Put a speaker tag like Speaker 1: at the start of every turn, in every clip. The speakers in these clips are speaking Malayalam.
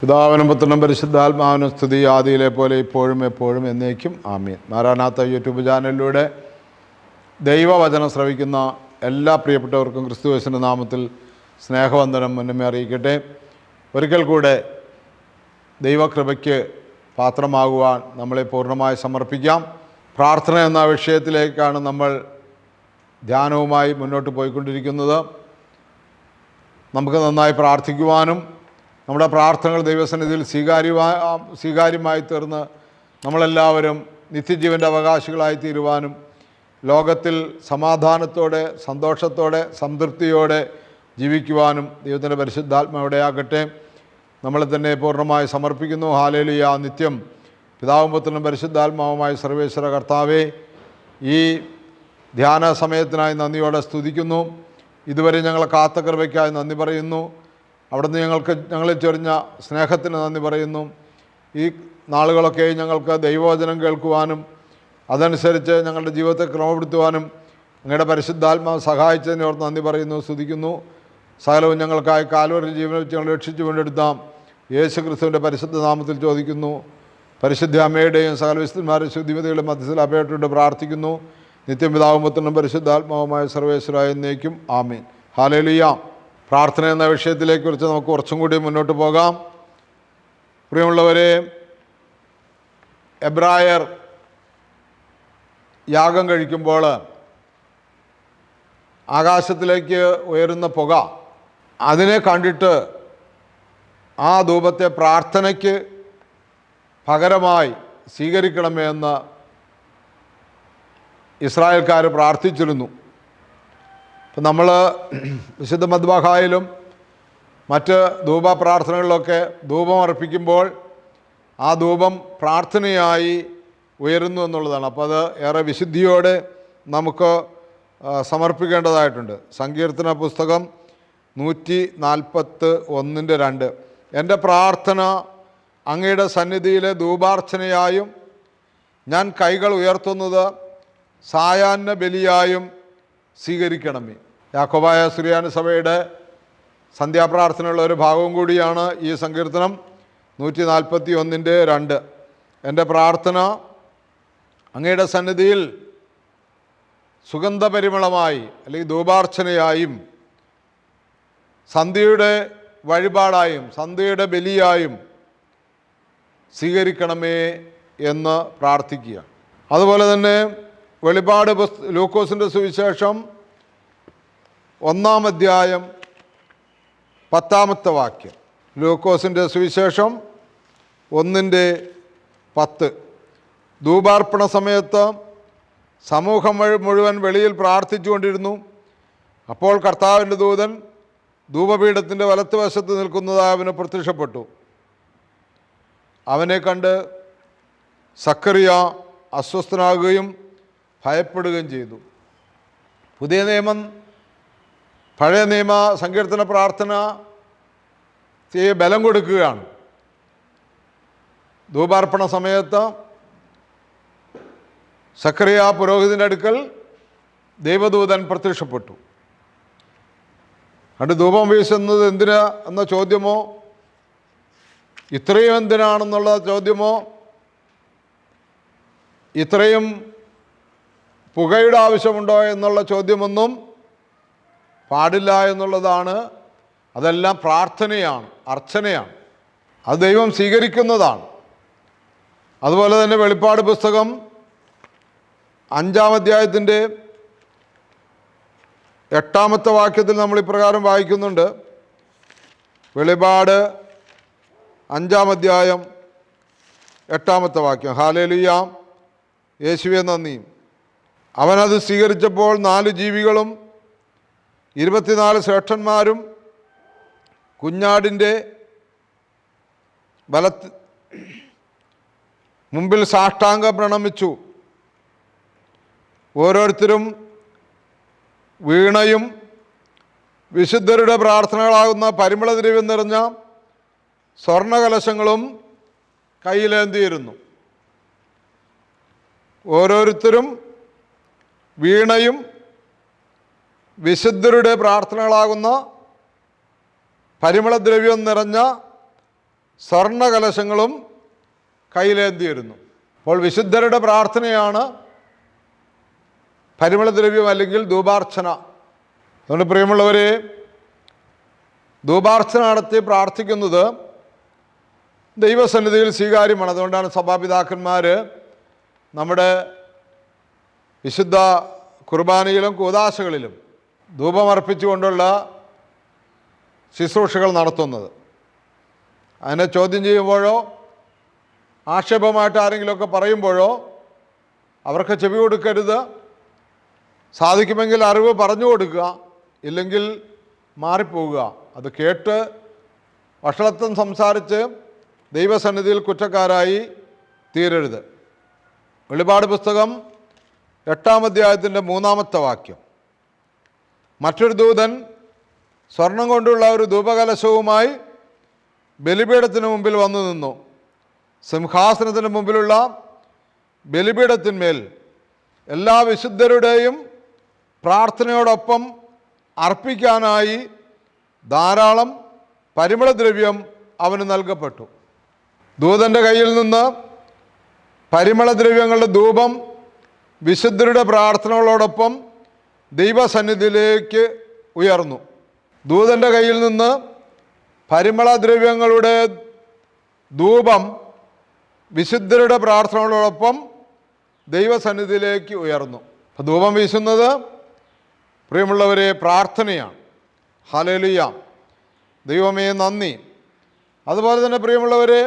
Speaker 1: പിതാവിനും പുത്രനും പരിശുദ്ധാത്മാവിനും സ്തുതി, ആദിയിലെ പോലെ ഇപ്പോഴും എപ്പോഴും എന്നേക്കും ആമീൻ. മാരാനാത്ത യൂട്യൂബ് ചാനലിലൂടെ ദൈവവചനം ശ്രവിക്കുന്ന എല്ലാ പ്രിയപ്പെട്ടവർക്കും ക്രിസ്തുയേശുവിൻ്റെ നാമത്തിൽ സ്നേഹവന്ദനം മുന്നമേ അറിയിക്കട്ടെ. ഒരിക്കൽ കൂടെ ദൈവകൃപയ്ക്ക് പാത്രമാകുവാൻ നമ്മളെ പൂർണ്ണമായി സമർപ്പിക്കാം. പ്രാർത്ഥന എന്ന വിഷയത്തിലേക്കാണ് നമ്മൾ ധ്യാനവുമായി മുന്നോട്ട് പോയിക്കൊണ്ടിരിക്കുന്നത്. നമുക്ക് നന്നായി പ്രാർത്ഥിക്കുവാനും നമ്മുടെ പ്രാർത്ഥനകൾ ദൈവസന്നിധിയിൽ സ്വീകാര്യമായി തീർന്ന് നമ്മളെല്ലാവരും നിത്യജീവൻ്റെ അവകാശികളായി തീരുവാനും ലോകത്തിൽ സമാധാനത്തോടെ, സന്തോഷത്തോടെ, സംതൃപ്തിയോടെ ജീവിക്കുവാനും ദൈവത്തിൻ്റെ പരിശുദ്ധാത്മാവിടെ ആകട്ടെ. നമ്മളെ തന്നെ പൂർണ്ണമായി സമർപ്പിക്കുന്നു. ഹല്ലേലൂയ. നിത്യം പിതാവും പുത്രനും പരിശുദ്ധാത്മാവുമായി സർവേശ്വര കർത്താവേ, ഈ ധ്യാന സമയത്തിനായി നന്ദിയോടെ സ്തുതിക്കുന്നു. ഇതുവരെ ഞങ്ങളെ കാത്ത കൃപയ്ക്കായി നന്ദി പറയുന്നു. അവിടുന്ന് ഞങ്ങളിൽ ചൊരിഞ്ഞ സ്നേഹത്തിന് നന്ദി പറയുന്നു. ഈ നാളുകളൊക്കെ ഞങ്ങൾക്ക് ദൈവവചനം കേൾക്കുവാനും അതനുസരിച്ച് ഞങ്ങളുടെ ജീവിതത്തെ ക്രമപ്പെടുത്തുവാനും അങ്ങയുടെ പരിശുദ്ധാത്മാവ് സഹായിച്ചതിനെ ഓർത്ത് നന്ദി പറയുന്നു, സ്തുതിക്കുന്നു. സകലവും ഞങ്ങൾക്കായി കാൽവരി ജീവനെ വെച്ച് ഞങ്ങൾ രക്ഷിച്ചു വീണ്ടെടുത്താം യേശു ക്രിസ്തുവിൻ്റെ പരിശുദ്ധ നാമത്തിൽ ചോദിക്കുന്നു. പരിശുദ്ധ അമ്മയുടെയും സകല വിശുദ്ധന്മാരുടെ ശുദ്ധിമതികളുടെ മധ്യത്തിൽ അപേക്ഷിച്ചുകൊണ്ട് പ്രാർത്ഥിക്കുന്നു. നിത്യം പിതാവും പുത്രനും പരിശുദ്ധാത്മാവുമായ സർവേശ്വരായ എന്നേക്കും ആമീൻ. ഹല്ലേലൂയ. പ്രാർത്ഥന എന്ന വിഷയത്തിലേക്ക് കുറിച്ച് നമുക്ക് കുറച്ചും കൂടി മുന്നോട്ട് പോകാം. പ്രിയമുള്ളവരെ, എബ്രായർ യാഗം കഴിക്കുമ്പോൾ ആകാശത്തിലേക്ക് ഉയരുന്ന പുക, അതിനെ കണ്ടിട്ട് ആ ധൂപത്തെ പ്രാർത്ഥനയ്ക്ക് പകരമായി സ്വീകരിക്കണമേ എന്ന് ഇസ്രായേൽക്കാർ പ്രാർത്ഥിച്ചിരുന്നു. ഇപ്പം നമ്മൾ വിശുദ്ധ മദ്ബഹായിലും മറ്റ് ധൂപ പ്രാർത്ഥനകളിലൊക്കെ ധൂപം അർപ്പിക്കുമ്പോൾ ആ ധൂപം പ്രാർത്ഥനയായി ഉയരുന്നു എന്നുള്ളതാണ്. അപ്പോൾ അത് ഏറെ വിശുദ്ധിയോടെ നമുക്ക് സമർപ്പിക്കേണ്ടതായിട്ടുണ്ട്. സങ്കീർത്തന പുസ്തകം 141:2 എൻ്റെ പ്രാർത്ഥന അങ്ങയുടെ സന്നിധിയിലെ ധൂപാർച്ചനയായും ഞാൻ കൈകൾ ഉയർത്തുന്നത് സായാഹ്ന ബലിയായും സ്വീകരിക്കണമേ. യാക്കോബായ സുറിയാനി സഭയുടെ സന്ധ്യാപ്രാർത്ഥനയുള്ള ഒരു ഭാഗവും കൂടിയാണ് ഈ സങ്കീർത്തനം 141:2. എൻ്റെ പ്രാർത്ഥന അങ്ങയുടെ സന്നിധിയിൽ സുഗന്ധപരിമളമായി അല്ലെങ്കിൽ ധൂപാർച്ചനയായും സന്ധ്യയുടെ വഴിപാടായും സന്ധ്യയുടെ ബലിയായും സ്വീകരിക്കണമേ എന്ന് പ്രാർത്ഥിക്കുക. അതുപോലെ തന്നെ വെളിപാട് ലൂക്കോസിൻ്റെ സുവിശേഷം 1-ാം അധ്യായം 10-ാമത്തെ വാക്യം. ലൂക്കോസിൻ്റെ സുവിശേഷം 1:10. ധൂപാർപ്പണ സമയത്ത് സമൂഹം മുഴുവൻ വെളിയിൽ പ്രാർത്ഥിച്ചുകൊണ്ടിരുന്നു. അപ്പോൾ കർത്താവിൻ്റെ ദൂതൻ ധൂപപീഠത്തിൻ്റെ വലത്തുവശത്ത് നിൽക്കുന്നതായി അവന് പ്രത്യക്ഷപ്പെട്ടു. അവനെ കണ്ട് സക്കറിയ അസ്വസ്ഥനാകുകയും ഭയപ്പെടുകയും ചെയ്തു. പുതിയ നിയമം പഴയ നിയമ സങ്കീർത്തന പ്രാർത്ഥന ബലം കൊടുക്കുകയാണ്. ധൂപാർപ്പണ സമയത്ത് സക്കറിയ പുരോഹിതൻ്റെ അടുക്കൽ ദൈവദൂതൻ പ്രത്യക്ഷപ്പെട്ടു. അത് ധൂപം വീശുന്നത് എന്തിനാ എന്ന ചോദ്യമോ ഇത്രയും എന്തിനാണെന്നുള്ള ചോദ്യമോ ഇത്രയും പുകയുടെ ആവശ്യമുണ്ടോ എന്നുള്ള ചോദ്യമൊന്നും പാടില്ല എന്നുള്ളതാണ്. അതെല്ലാം പ്രാർത്ഥനയാണ്, അർച്ചനയാണ്. അത് ദൈവം സ്വീകരിക്കുന്നതാണ്. അതുപോലെ തന്നെ വെളിപ്പാട് പുസ്തകം 5-ാം അധ്യായത്തിൻ്റെ 8-ാമത്തെ വാക്യത്തിൽ നമ്മൾ ഇപ്രകാരം വായിക്കുന്നുണ്ട്. വെളിപാട് 5-ാം അധ്യായം 8-ാമത്തെ വാക്യം. ഹല്ലേലൂയ. യേശുവേ നന്ദി. അവനത് സ്വീകരിച്ചപ്പോൾ 4 ജീവികളും 24 ശ്രേഷ്ഠന്മാരും കുഞ്ഞാടിൻ്റെ മുമ്പിൽ സാഷ്ടാംഗം പ്രണമിച്ചു. ഓരോരുത്തരും വീണയും വിശുദ്ധരുടെ പ്രാർത്ഥനകളാകുന്ന പരിമളദ്രവ്യം നിറഞ്ഞ സ്വർണ്ണകലശങ്ങളും കയ്യിലേന്തിയിരുന്നു. ഓരോരുത്തരും വീണയും വിശുദ്ധരുടെ പ്രാർത്ഥനകളാകുന്ന പരിമളദ്രവ്യം നിറഞ്ഞ സ്വർണ്ണകലശങ്ങളും കയ്യിലേന്തിയിരുന്നു. അപ്പോൾ വിശുദ്ധരുടെ പ്രാർത്ഥനയാണ് പരിമളദ്രവ്യം അല്ലെങ്കിൽ ധൂപാർച്ചന. അതുകൊണ്ട് പ്രിയമുള്ളവരെ, ധൂപാർച്ചന നടത്തി പ്രാർത്ഥിക്കുന്നത് ദൈവസന്നിധിയിൽ സ്വീകാര്യമാണ്. അതുകൊണ്ടാണ് സഭാപിതാക്കന്മാർ നമ്മുടെ വിശുദ്ധ കുർബാനയിലും കൂദാശകളിലും ധൂപമർപ്പിച്ചുകൊണ്ടുള്ള ശുശ്രൂഷകൾ നടത്തുന്നത്. അതിനെ ചോദ്യം ചെയ്യുമ്പോഴോ ആക്ഷേപമായിട്ട് ആരെങ്കിലുമൊക്കെ പറയുമ്പോഴോ അവർക്ക് ചെവി കൊടുക്കരുത്. സാധിക്കുമെങ്കിൽ അറിവ് പറഞ്ഞു കൊടുക്കുക, ഇല്ലെങ്കിൽ മാറിപ്പോവുക. അത് കേട്ട് വഷളത്വം സംസാരിച്ച് ദൈവസന്നിധിയിൽ കുറ്റക്കാരായി തീരരുത്. വെളിപാട് പുസ്തകം 8-ാം അധ്യായത്തിൻ്റെ 3-ാമത്തെ വാക്യം. മറ്റൊരു ദൂതൻ സ്വർണം കൊണ്ടുള്ള ഒരു ധൂപകലശവുമായി ബലിപീഠത്തിന് മുമ്പിൽ വന്നു നിന്നു. സിംഹാസനത്തിന് മുമ്പിലുള്ള ബലിപീഠത്തിന്മേൽ എല്ലാ വിശുദ്ധരുടെയും പ്രാർത്ഥനയോടൊപ്പം അർപ്പിക്കാനായി ധാരാളം പരിമളദ്രവ്യം അവന് നൽകപ്പെട്ടു. ദൂതൻ്റെ കയ്യിൽ നിന്ന് പരിമളദ്രവ്യങ്ങളുടെ ധൂപം വിശുദ്ധരുടെ പ്രാർത്ഥനകളോടൊപ്പം ദൈവസന്നിധിയിലേക്ക് ഉയർന്നു. ദൂതൻ്റെ കയ്യിൽ നിന്ന് പരിമളദ്രവ്യങ്ങളുടെ ധൂപം വിശുദ്ധരുടെ പ്രാർത്ഥനകളോടൊപ്പം ദൈവസന്നിധിയിലേക്ക് ഉയർന്നു. അപ്പോൾ ധൂപം വീശുന്നത് പ്രിയമുള്ളവരെ പ്രാർത്ഥനയാണ്. ഹല്ലേലൂയ, ദൈവമേ നന്ദി. അതുപോലെ തന്നെ പ്രിയമുള്ളവരെ,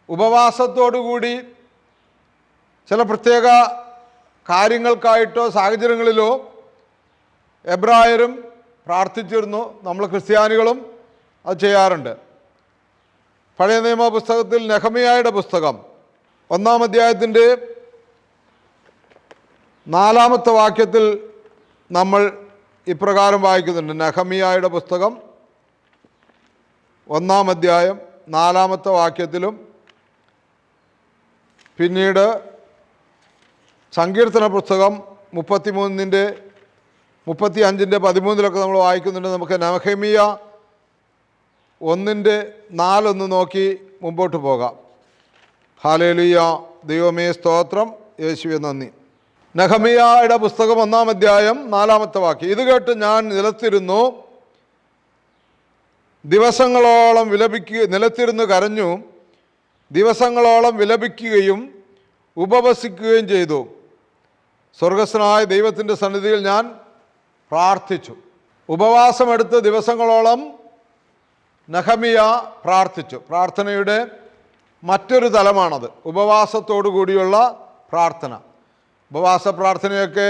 Speaker 1: ഉപവാസത്തോടുകൂടി ചില പ്രത്യേക കാര്യങ്ങൾക്കായിട്ടോ സാഹചര്യങ്ങളിലോ എബ്രായരും പ്രാർത്ഥിച്ചിരുന്നു. നമ്മൾ ക്രിസ്ത്യാനികളും അത് ചെയ്യാറുണ്ട്. പഴയ നിയമ പുസ്തകത്തിൽ നെഹമ്യായുടെ പുസ്തകം 1-ാം അധ്യായത്തിൻ്റെ 4-ാമത്തെ വാക്യത്തിൽ നമ്മൾ ഇപ്രകാരം വായിക്കുന്നുണ്ട്. നെഹമ്യായുടെ പുസ്തകം 1-ാം അധ്യായം 4-ാമത്തെ വാക്യത്തിലും പിന്നീട് സങ്കീർത്തന പുസ്തകം 33-ൻ്റെ 35-ൻ്റെ 13-ലൊക്കെ നമ്മൾ വായിക്കുന്നുണ്ട്. നമുക്ക് നെഹമ്യ 1-ൻ്റെ 4 നോക്കി മുമ്പോട്ട് പോകാം. ഹല്ലേലൂയ, ദൈവമേ സ്തോത്രം, യേശുവേ നന്ദി. നെഹമ്യായുടെ പുസ്തകം 1-ാം അധ്യായം 4-ാമത്തെ വാക്യം. ഇത് കേട്ട് ഞാൻ നിലത്തിരുന്നു ദിവസങ്ങളോളം നിലത്തിരുന്ന് കരഞ്ഞു, ദിവസങ്ങളോളം വിലപിക്കുകയും ഉപവസിക്കുകയും ചെയ്തു. സ്വർഗസ്ഥനായ ദൈവത്തിൻ്റെ സന്നിധിയിൽ ഞാൻ പ്രാർത്ഥിച്ചു. ഉപവാസമെടുത്ത് ദിവസങ്ങളോളം നെഹമ്യ പ്രാർത്ഥിച്ചു. പ്രാർത്ഥനയുടെ മറ്റൊരു തലമാണത്, ഉപവാസത്തോടു കൂടിയുള്ള പ്രാർത്ഥന. ഉപവാസ പ്രാർത്ഥനയൊക്കെ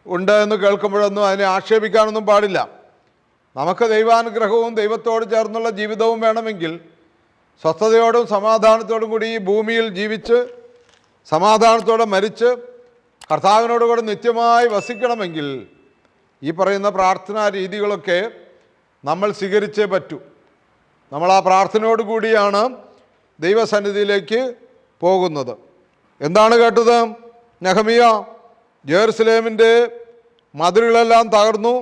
Speaker 1: ഉണ്ട് എന്ന് കേൾക്കുമ്പോഴൊന്നും അതിനെ ആക്ഷേപിക്കാനൊന്നും പാടില്ല. നമുക്ക് ദൈവാനുഗ്രഹവും ദൈവത്തോട് ചേർന്നുള്ള ജീവിതവും വേണമെങ്കിൽ സ്വസ്ഥതയോടും സമാധാനത്തോടും കൂടി ഈ ഭൂമിയിൽ ജീവിച്ച് സമാധാനത്തോടെ മരിച്ച് കർത്താവിനോടുകൂടെ നിത്യമായി വസിക്കണമെങ്കിൽ ഈ പറയുന്ന പ്രാർത്ഥനാ രീതികളൊക്കെ നമ്മൾ സ്വീകരിച്ചേ പറ്റൂ. നമ്മൾ ആ പ്രാർത്ഥനയോട് കൂടിയാണ് ദൈവസന്നിധിയിലേക്ക് പോകുന്നത്. എന്താണ് കേട്ടത്? നെഹമ്യ, ജെറുസലേമിൻ്റെ മതിലുകളെല്ലാം തകർന്നു,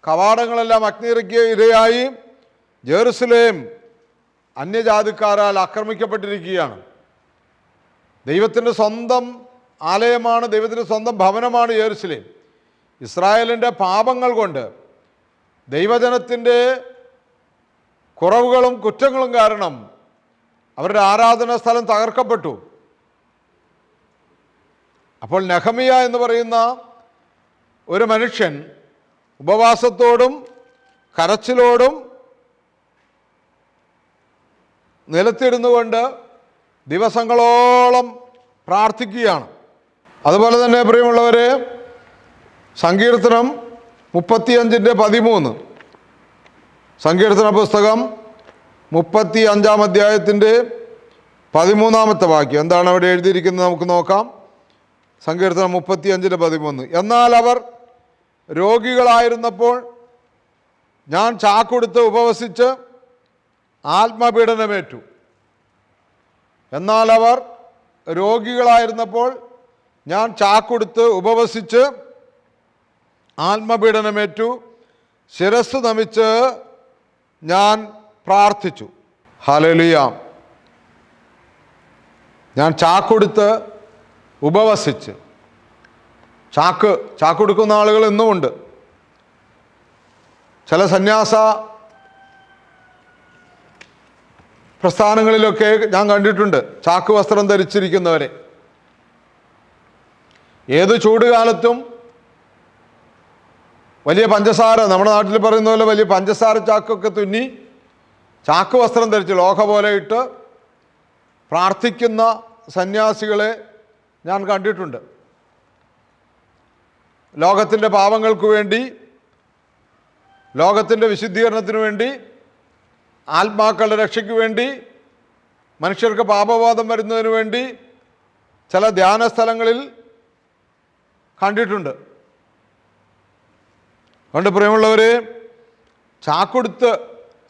Speaker 1: കവാടങ്ങളെല്ലാം അഗ്നിയിറക്കിയ ഇരയായി. ജെറുസലേം അന്യജാതിക്കാരാൽ ആക്രമിക്കപ്പെട്ടിരിക്കുകയാണ്. ദൈവത്തിൻ്റെ സ്വന്തം ആലയമാണ്, ദൈവത്തിൻ്റെ സ്വന്തം ഭവനമാണ് ജെറുസലേം. ഇസ്രായേലിൻ്റെ പാപങ്ങൾ കൊണ്ട്, ദൈവജനത്തിൻ്റെ കുറവുകളും കുറ്റങ്ങളും കാരണം അവരുടെ ആരാധനാ സ്ഥലം തകർക്കപ്പെട്ടു. അപ്പോൾ നെഹമ്യ എന്ന് പറയുന്ന ഒരു മനുഷ്യൻ ഉപവാസത്തോടും കരച്ചിലോടും നിലത്തിരുന്നു കൊണ്ട് ദിവസങ്ങളോളം പ്രാർത്ഥിക്കുകയാണ്. അതുപോലെ തന്നെ പ്രിയമുള്ളവരെ, സങ്കീർത്തനം 35-ൻ്റെ 13, സങ്കീർത്തന പുസ്തകം 35-ാം അധ്യായത്തിൻ്റെ 13-ാമത്തെ വാക്യം. എന്താണ് അവിടെ എഴുതിയിരിക്കുന്നത് നമുക്ക് നോക്കാം. സങ്കീർത്തനം 35-ൻ്റെ 13. എന്നാൽ അവർ രോഗികളായിരുന്നപ്പോൾ ഞാൻ ചാക്കൊടുത്ത് ഉപവസിച്ച് ആത്മപീഡനമേറ്റു. എന്നാൽ അവർ രോഗികളായിരുന്നപ്പോൾ ഞാൻ ചാക്കൊടുത്ത് ഉപവസിച്ച് ആത്മപീഡനമേറ്റു, ശിരസ് നമിച്ച് ഞാൻ പ്രാർത്ഥിച്ചു. ഹല്ലേലൂയ. ഞാൻ ചാക്കൊടുത്ത് ഉപവസിച്ച്, ചാക്കൊടുക്കുന്ന ആളുകൾ ഇന്നുമുണ്ട്. ചില സന്യാസ പ്രസ്ഥാനങ്ങളിലൊക്കെ ഞാൻ കണ്ടിട്ടുണ്ട് ചാക്ക് വസ്ത്രം ധരിച്ചിരിക്കുന്നവരെ. ഏത് ചൂടുകാലത്തും വലിയ പഞ്ചസാര, നമ്മുടെ നാട്ടിൽ പറയുന്ന പോലെ വലിയ പഞ്ചസാര ചാക്കൊക്കെ തുന്നി ചാക്ക് വസ്ത്രം ധരിച്ച് ലോഹ പോലെ ഇട്ട് പ്രാർത്ഥിക്കുന്ന സന്യാസികളെ ഞാൻ കണ്ടിട്ടുണ്ട്. ലോകത്തിൻ്റെ പാപങ്ങൾക്ക് വേണ്ടി, ലോകത്തിൻ്റെ വിശുദ്ധീകരണത്തിന് വേണ്ടി, ആത്മാക്കളുടെ രക്ഷയ്ക്ക് വേണ്ടി, മനുഷ്യർക്ക് പാപബോധം വരുന്നതിന് വേണ്ടി ചില ധ്യാന സ്ഥലങ്ങളിൽ കണ്ടിട്ടുണ്ട്. അതുകൊണ്ട് പ്രിയമുള്ളവർ, ചാക്കൊടുത്ത്,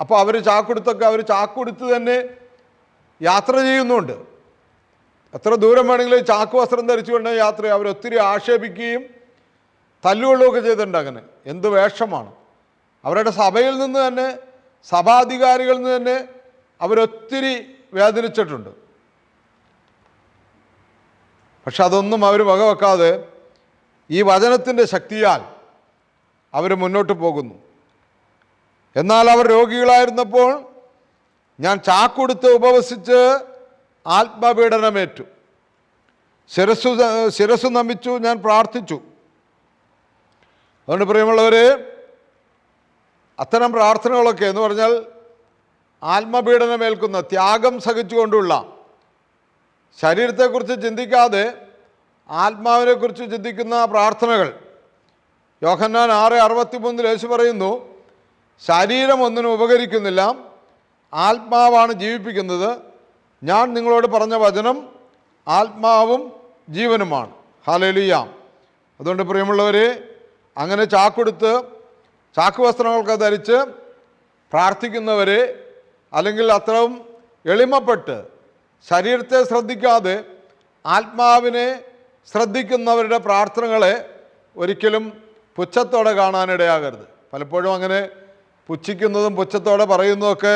Speaker 1: അപ്പോൾ അവർ ചാക്കൊടുത്ത് തന്നെ യാത്ര ചെയ്യുന്നുണ്ട്. എത്ര ദൂരം വേണമെങ്കിലും ചാക്ക് വസ്ത്രം ധരിച്ചുകൊണ്ട് യാത്ര ചെയ്യും. അവരൊത്തിരി ആക്ഷേപിക്കുകയും തല്ലുകൊള്ളുകയൊക്കെ ചെയ്തിട്ടുണ്ട്. അങ്ങനെ എന്ത് വേഷമാണ്! അവരുടെ സഭയിൽ നിന്ന് തന്നെ, സഭാധികാരികളിൽ നിന്ന് തന്നെ അവരൊത്തിരി വേദനിച്ചിട്ടുണ്ട്. പക്ഷെ അതൊന്നും അവർ വകവെക്കാതെ ഈ വചനത്തിൻ്റെ ശക്തിയാൽ അവർ മുന്നോട്ട് പോകുന്നു. എന്നാൽ അവർ രോഗികളായിരുന്നപ്പോൾ ഞാൻ ചാക്കൊടുത്ത് ഉപവസിച്ച് ആത്മപീഡനമേറ്റു, ശിരസ്സു നമിച്ചു, ഞാൻ പ്രാർത്ഥിച്ചു. അതുകൊണ്ട് പ്രിയമുള്ളവർ, അത്തരം പ്രാർത്ഥനകളൊക്കെ എന്ന് പറഞ്ഞാൽ ആത്മപീഡനമേൽക്കുന്ന, ത്യാഗം സഹിച്ചുകൊണ്ടുള്ള, ശരീരത്തെക്കുറിച്ച് ചിന്തിക്കാതെ ആത്മാവിനെക്കുറിച്ച് ചിന്തിക്കുന്ന പ്രാർത്ഥനകൾ. യോഹന്നാൻ 6:63 യേശു പറയുന്നു, ശരീരം ഒന്നിനും ഉപകരിക്കുന്നില്ല, ആത്മാവാണ് ജീവിപ്പിക്കുന്നത്. ഞാൻ നിങ്ങളോട് പറഞ്ഞ വചനം ആത്മാവും ജീവനുമാണ്. ഹല്ലേലൂയ. അതുകൊണ്ട് പ്രിയമുള്ളവരെ, അങ്ങനെ ചാക്കൊടുത്ത്, ചാക്ക് വസ്ത്രങ്ങളൊക്കെ ധരിച്ച് പ്രാർത്ഥിക്കുന്നവരെ, അല്ലെങ്കിൽ അത്രയും എളിമപ്പെട്ട് ശരീരത്തെ ശ്രദ്ധിക്കാതെ ആത്മാവിനെ ശ്രദ്ധിക്കുന്നവരുടെ പ്രാർത്ഥനകളെ ഒരിക്കലും പുച്ഛത്തോടെ കാണാനിടയാകരുത്. പലപ്പോഴും അങ്ങനെ പുച്ഛിക്കുന്നതും പുച്ഛത്തോടെ പറയുന്നതൊക്കെ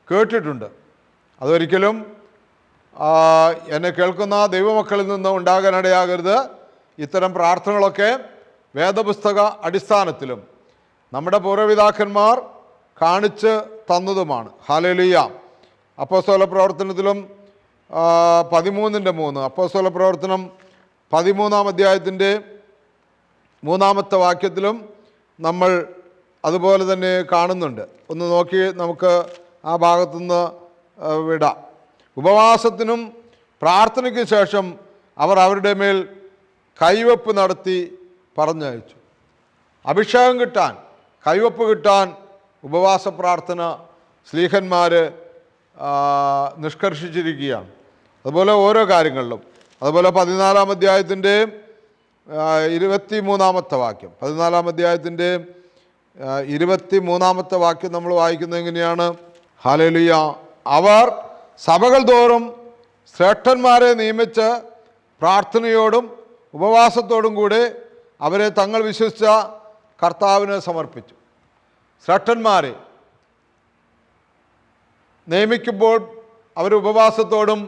Speaker 1: കേട്ടിട്ടുണ്ട്. അതൊരിക്കലും എന്നെ കേൾക്കുന്ന ദൈവമക്കളിൽ നിന്ന് ഉണ്ടാകാനിടയാകരുത്. ഇത്തരം പ്രാർത്ഥനകളൊക്കെ വേദപുസ്തക അടിസ്ഥാനത്തിലും നമ്മുടെ പൂർവ്വപിതാക്കന്മാർ കാണിച്ച് തന്നതുമാണ്. ഹല്ലേലൂയ. അപ്പോസ്തല പ്രവർത്തനത്തിലും 13:3, അപ്പോസ്തല പ്രവർത്തനം 13-ാം അധ്യായത്തിൻ്റെ 3-ാമത്തെ വാക്യത്തിലും നമ്മൾ അതുപോലെ തന്നെ കാണുന്നുണ്ട്. ഒന്ന് നോക്കി നമുക്ക് ആ ഭാഗത്തുനിന്ന് വിടാം. ഉപവാസത്തിനും പ്രാർത്ഥനയ്ക്ക് ശേഷം അവർ അവരുടെ മേൽ കൈവപ്പ് നടത്തി പറഞ്ഞയച്ചു. അഭിഷേകം കിട്ടാൻ, കൈവപ്പ് കിട്ടാൻ ഉപവാസ പ്രാർത്ഥന ശ്ലീഹന്മാർ നിഷ്കർഷിച്ചിരിക്കുകയാണ്. അതുപോലെ ഓരോ കാര്യങ്ങളിലും. അതുപോലെ 14-ാം അധ്യായത്തിൻ്റെ 23-ാമത്തെ വാക്യം, 14-ാം അധ്യായത്തിൻ്റെ 23-ാമത്തെ വാക്യം നമ്മൾ വായിക്കുന്നത് എങ്ങനെയാണ്? ഹല്ലേലൂയ. അവർ സഭകൾ തോറും ശ്രേഷ്ഠന്മാരെ നിയമിച്ച് പ്രാർത്ഥനയോടും ഉപവാസത്തോടും കൂടെ അവരെ തങ്ങൾ വിശ്വസിച്ച കർത്താവിന് സമർപ്പിച്ചു. ശ്രേഷ്ഠന്മാരെ നിയമിക്കുമ്പോൾ അവർ ഉപവാസത്തോടും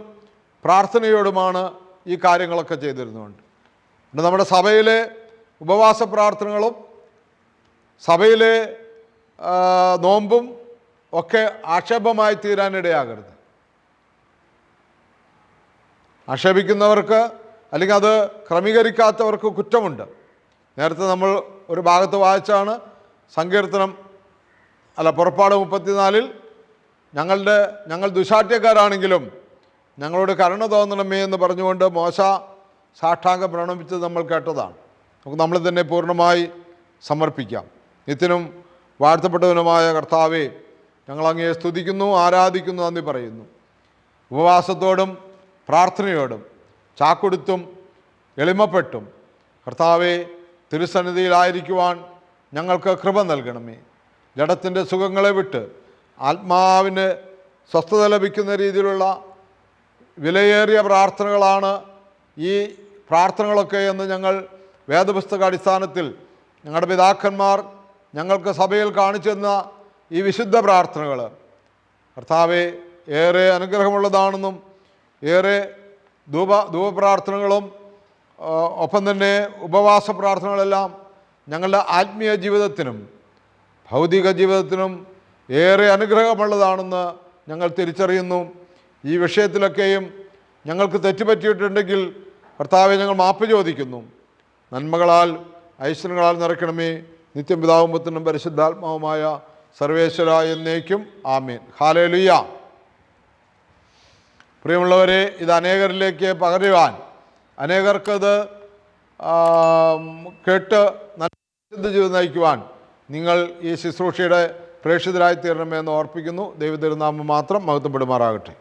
Speaker 1: പ്രാർത്ഥനയോടുമാണ് ഈ കാര്യങ്ങളൊക്കെ ചെയ്തിരുന്നുണ്ട്. നമ്മുടെ സഭയിലെ ഉപവാസ പ്രാർത്ഥനകളും സഭയിലെ നോമ്പും ഒക്കെ ആക്ഷേപമായി തീരാനിടയാകരുത്. ആക്ഷേപിക്കുന്നവർക്ക്, അല്ലെങ്കിൽ അത് ക്രമീകരിക്കാത്തവർക്ക് കുറ്റമുണ്ട്. നേരത്തെ നമ്മൾ ഒരു ഭാഗത്ത് വായിച്ചാണ്, പുറപ്പാട് 34-ൽ ഞങ്ങൾ ദുശാഠ്യക്കാരാണെങ്കിലും ഞങ്ങളോട് കരുണ തോന്നണമേ എന്ന് പറഞ്ഞുകൊണ്ട് മോശ സാഷ്ടാംഗം പ്രണമിച്ചത് നമ്മൾ കേട്ടതാണ്. നമുക്ക് നമ്മൾ തന്നെ പൂർണ്ണമായി സമർപ്പിക്കാം. നിത്യനും വാഴ്ത്തപ്പെട്ടവനുമായ കർത്താവേ, ഞങ്ങൾ അങ്ങയെ സ്തുതിക്കുന്നു, ആരാധിക്കുന്നു, നന്ദി പറയുന്നു. ഉപവാസത്തോടും പ്രാർത്ഥനയോടും ചാക്കൊടുത്തും എളിമപ്പെട്ടും കർത്താവെ തിരുസന്നിധിയിലായിരിക്കുവാൻ ഞങ്ങൾക്ക് കൃപ നൽകണമേ. ജഡത്തിൻ്റെ സുഖങ്ങളെ വിട്ട് ആത്മാവിന് സ്വസ്ഥത ലഭിക്കുന്ന രീതിയിലുള്ള വിലയേറിയ പ്രാർത്ഥനകളാണ് ഈ പ്രാർത്ഥനകളൊക്കെ എന്ന് ഞങ്ങൾ വേദപുസ്തക അടിസ്ഥാനത്തിൽ ഞങ്ങളുടെ പിതാക്കന്മാർ ഞങ്ങൾക്ക് സഭയിൽ കാണിച്ചു തന്ന ഈ വിശുദ്ധ പ്രാർത്ഥനകൾ കർത്താവെ ഏറെ അനുഗ്രഹമുള്ളതാണെന്നും ഏറെ ധൂപപ്രാർത്ഥനകളും ഒപ്പം തന്നെ ഉപവാസ പ്രാർത്ഥനകളെല്ലാം ഞങ്ങളുടെ ആത്മീയ ജീവിതത്തിനും ഭൗതിക ജീവിതത്തിനും ഏറെ അനുഗ്രഹമുള്ളതാണെന്ന് ഞങ്ങൾ തിരിച്ചറിയുന്നു. ഈ വിഷയത്തിലൊക്കെയും ഞങ്ങൾക്ക് തെറ്റുപറ്റിയിട്ടുണ്ടെങ്കിൽ കർത്താവെ ഞങ്ങൾ മാപ്പ് ചോദിക്കുന്നു. നന്മകളാൽ ഐശ്വര്യങ്ങളാൽ നിറയ്ക്കണമേ. നിത്യം പിതാവും പുത്രനും പരിശുദ്ധാത്മാവുമായ സർവേശ്വര എന്നേക്കും ആമേൻ. ഹല്ലേലൂയ. പ്രിയമുള്ളവരെ, ഇത് അനേകരിലേക്ക് പകരുവാൻ, അനേകർക്കത് കേട്ട് നല്ല ജീവിതം നയിക്കുവാൻ നിങ്ങൾ ഈ ശുശ്രൂഷയുടെ പ്രേക്ഷിതരായി തീരണമെന്ന് ഓർപ്പിക്കുന്നു. ദൈവ തിരുനാമം മാത്രം മഹത്വപ്പെടുമാറാകട്ടെ.